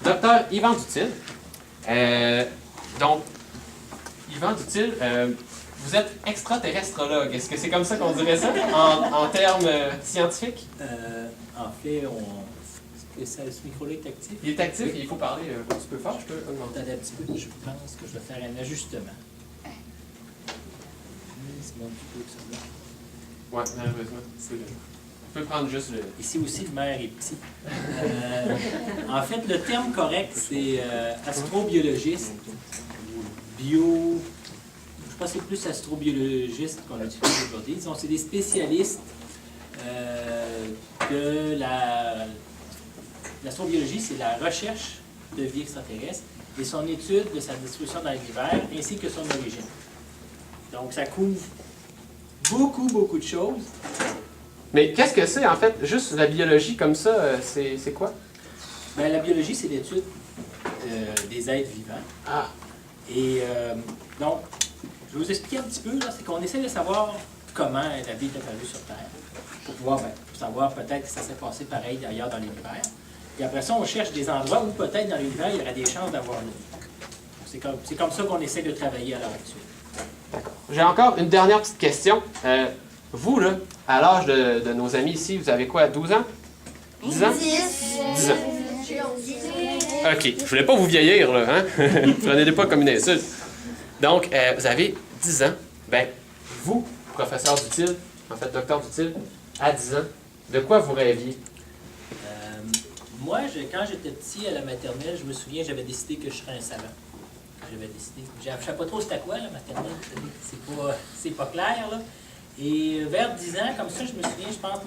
Docteur Yvan Duthil. Donc, Yvan Duthil, vous êtes extraterrestrologue. Est-ce que c'est comme ça qu'on dirait ça en termes scientifiques? En fait, est-ce que ce micro-là est actif? Il est actif et il faut parler un petit peu fort. Je peux augmenter. Attendez un petit peu, je pense que je vais faire un ajustement. C'est mon petit peu que ça va. Ouais, malheureusement. Je peux prendre juste le. Ici aussi, le maire est petit. En fait, le terme correct, c'est astrobiologiste. Bio. Je pense que c'est plus astrobiologiste qu'on utilise aujourd'hui. Disons, c'est des spécialistes de l'astrobiologie, c'est la recherche de vie extraterrestre et son étude de sa distribution dans l'univers ainsi que son origine. Donc, ça couvre beaucoup de choses. Mais qu'est-ce que c'est en fait? Juste la biologie comme ça, c'est quoi? Bien, la biologie, c'est l'étude des êtres vivants. Ah. Et donc, je vais vous expliquer un petit peu, c'est qu'on essaie de savoir comment la vie est apparue sur Terre, pour pouvoir savoir peut-être que ça s'est passé pareil ailleurs dans l'univers. Et après ça, on cherche des endroits où peut-être dans l'univers, il y aurait des chances d'avoir l'eau. C'est comme ça qu'on essaie de travailler à l'heure actuelle. D'accord. J'ai encore une dernière petite question. Vous, là, à l'âge de nos amis ici, vous avez quoi, 12 ans? 10 ans? 10 ans. OK. Je voulais pas vous vieillir, là, hein? Prenez-les pas comme une insulte. Donc, vous avez 10 ans. Ben, vous, professeur Duthil, en fait, docteur Duthil, à 10 ans, de quoi vous rêviez? Moi, quand j'étais petit à la maternelle, je me souviens, j'avais décidé que je serais un savant. J'avais décidé. Je ne savais pas trop c'était quoi, la maternelle. C'est pas clair, là. Et vers 10 ans, comme ça, je me souviens, je pense,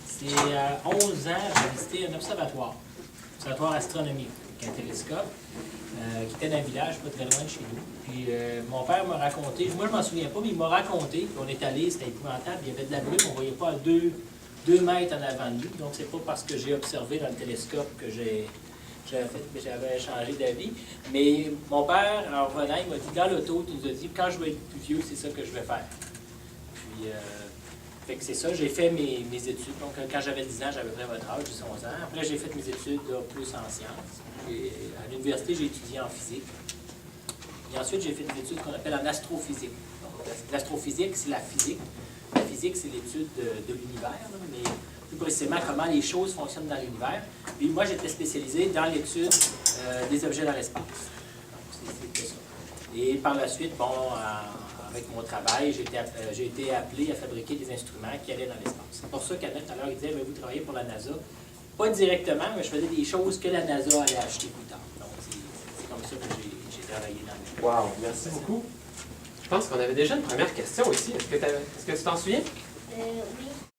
c'est à 11 ans, j'ai visité un observatoire astronomique, avec un télescope, qui était dans un village pas très loin de chez nous. Puis mon père m'a raconté, moi je m'en souviens pas, mais il m'a raconté, puis on est allé, c'était épouvantable, il y avait de la brume, on ne voyait pas à 2 mètres en avant de nous. Donc c'est pas parce que j'ai observé dans le télescope que j'avais changé d'avis. Mais mon père, en revenant, il m'a dit, dans l'auto, il nous a dit, quand je vais être plus vieux, c'est ça que je vais faire. Puis, fait que c'est ça, j'ai fait mes études. Donc, quand j'avais 10 ans, j'avais vraiment votre âge, j'ai 11 ans. Après, j'ai fait mes études plus en sciences. À l'université, j'ai étudié en physique. Et ensuite, j'ai fait des études qu'on appelle en astrophysique. Donc, l'astrophysique, c'est la physique. La physique, c'est l'étude de l'univers, mais plus précisément comment les choses fonctionnent dans l'univers. Puis moi, j'étais spécialisé dans l'étude des objets dans l'espace. Donc, c'était ça. Et par la suite, bon, avec mon travail, j'ai été appelé à fabriquer des instruments qui allaient dans l'espace. C'est pour ça qu'Annette, tout à l'heure, il disait, vous travaillez pour la NASA. Pas directement, mais je faisais des choses que la NASA allait acheter plus tard. Donc, c'est comme ça que j'ai travaillé dans le... Wow, merci beaucoup. Je pense qu'on avait déjà une première question ici. Est-ce que tu t'en souviens? Oui.